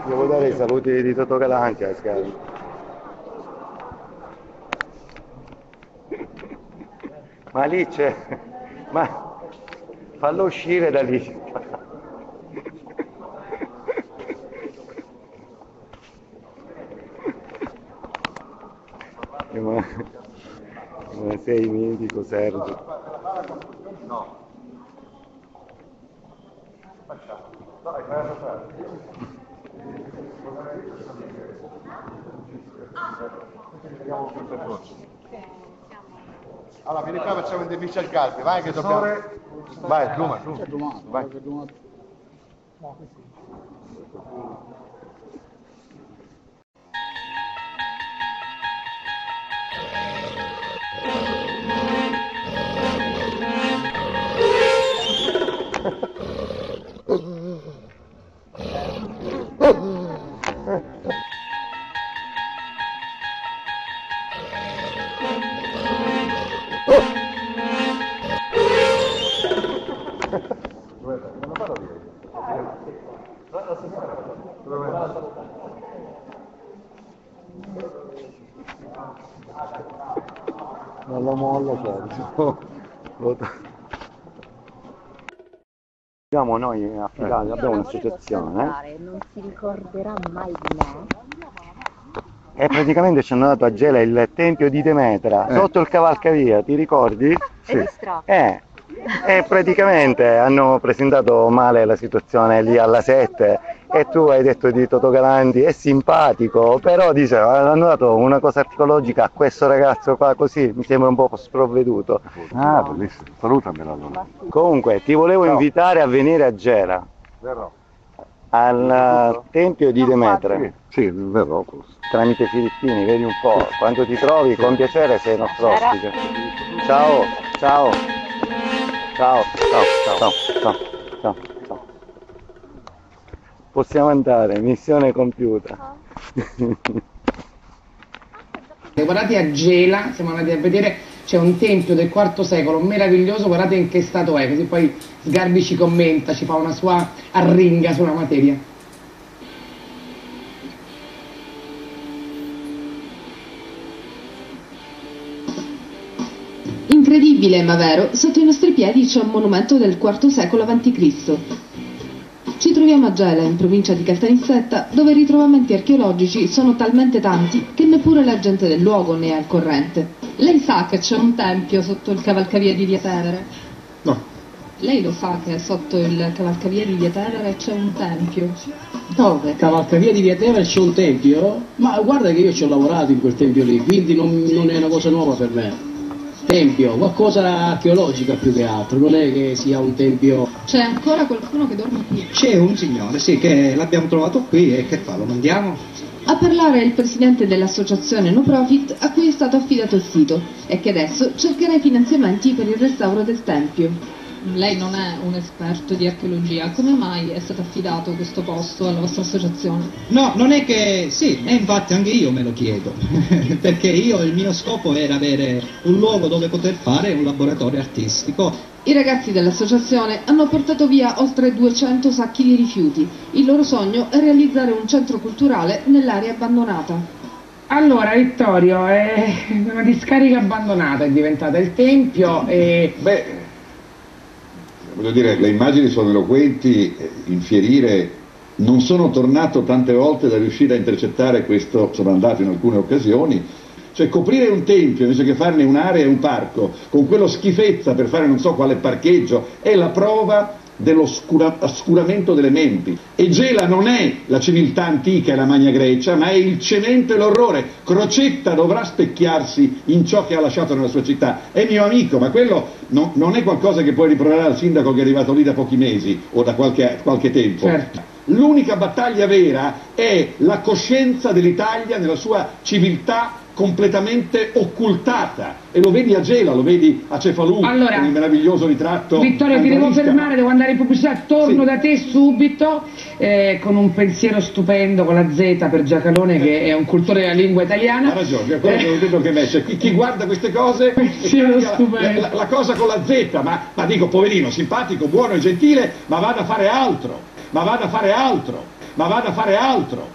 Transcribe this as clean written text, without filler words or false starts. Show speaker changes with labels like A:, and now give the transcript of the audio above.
A: Devo dare i saluti di Totò Galanti a Sky. Ma lì c'è... Ma fallo uscire da lì. Ma sei mitico, Sergio. No.
B: Allora, vieni qua, facciamo un defici al calcio, vai che dobbiamo... Vai, Pluma, vai.
A: Non lo mollo, Sergio. Abbiamo noi affidati, abbiamo un'associazione.
C: Non si ricorderà mai di me.
A: E praticamente ci hanno dato a Gela il tempio di Demetra, sotto il cavalcavia, ti ricordi?
C: Sì.
A: E praticamente hanno presentato male la situazione lì alla 7 e tu hai detto di Totò Galanti, è simpatico, però dice, hanno dato una cosa archeologica a questo ragazzo qua così, mi sembra un po' sprovveduto.
B: Ah, bellissimo, salutamelo allora.
A: Comunque, ti volevo invitare a venire a Gela.
B: Verrò.
A: Al tempio di Demetra.
B: Sì, verrò forse.
A: Tramite Filippini, vedi un po', quando ti trovi, con piacere sei nostro ospite. Ciao, ciao. Ciao, ciao, ciao, ciao, ciao, ciao. Possiamo andare, missione compiuta.
D: Guardate a Gela, siamo andati a vedere, c'è un tempio del IV secolo meraviglioso, guardate in che stato è, così poi Sgarbi ci commenta, ci fa una sua arringa sulla materia.
E: Incredibile ma vero, sotto i nostri piedi c'è un monumento del IV secolo a.C. Ci troviamo a Gela, in provincia di Caltanissetta, dove i ritrovamenti archeologici sono talmente tanti che neppure la gente del luogo ne è al corrente. Lei sa che c'è un tempio sotto il cavalcavia di Via Tevere?
D: No.
E: Lei lo sa che sotto il cavalcavia di Via Tevere c'è un tempio?
D: Dove?
F: Cavalcavia di Via Tevere c'è un tempio? Ma guarda che io ci ho lavorato in quel tempio lì, quindi non è una cosa nuova per me. Tempio, qualcosa archeologica più che altro, non è che sia un tempio...
E: C'è ancora qualcuno che dorme qui?
G: C'è un signore, sì, che l'abbiamo trovato qui e che fa, lo mandiamo?
E: A parlare è il presidente dell'associazione No Profit a cui è stato affidato il sito e che adesso cercherà i finanziamenti per il restauro del tempio. Lei non è un esperto di archeologia, come mai è stato affidato questo posto alla vostra associazione?
G: No, non è che... sì, e infatti anche io me lo chiedo, perché il mio scopo era avere un luogo dove poter fare un laboratorio artistico.
E: I ragazzi dell'associazione hanno portato via oltre 200 sacchi di rifiuti. Il loro sogno è realizzare un centro culturale nell'area abbandonata.
D: Allora, Vittorio, è una discarica abbandonata, è diventata il tempio e...
H: Beh, voglio dire, le immagini sono eloquenti, infierire, non sono tornato tante volte da riuscire a intercettare questo, sono andato in alcune occasioni, cioè coprire un tempio invece che farne un'area e un parco, con quello schifezza per fare non so quale parcheggio, è la prova dell'oscuramento delle menti. E Gela non è la civiltà antica e la Magna Grecia, ma è il cemento e l'orrore. Crocetta dovrà specchiarsi in ciò che ha lasciato nella sua città. È mio amico, ma quello non è qualcosa che puoi riproverare al sindaco che è arrivato lì da pochi mesi o da qualche tempo.
D: Certo.
H: L'unica battaglia vera è la coscienza dell'Italia nella sua civiltà completamente occultata, e lo vedi a Gela, lo vedi a Cefalù,
D: Allora,
H: con il meraviglioso ritratto.
D: Vittorio, ti devo
H: antonista.
D: fermare, devo andare in pubblicità, torno
H: Sì.
D: da te subito con un pensiero stupendo con la Z per Giacalone, che è un cultore della lingua italiana.
H: Ha ragione, è quello che ho detto che mesce. Chi guarda queste cose
D: Pensiero
H: e cambia
D: stupendo.
H: la cosa con la Z, ma dico, poverino, simpatico, buono e gentile, ma vada a fare altro, ma vada a fare altro, ma vada a fare altro.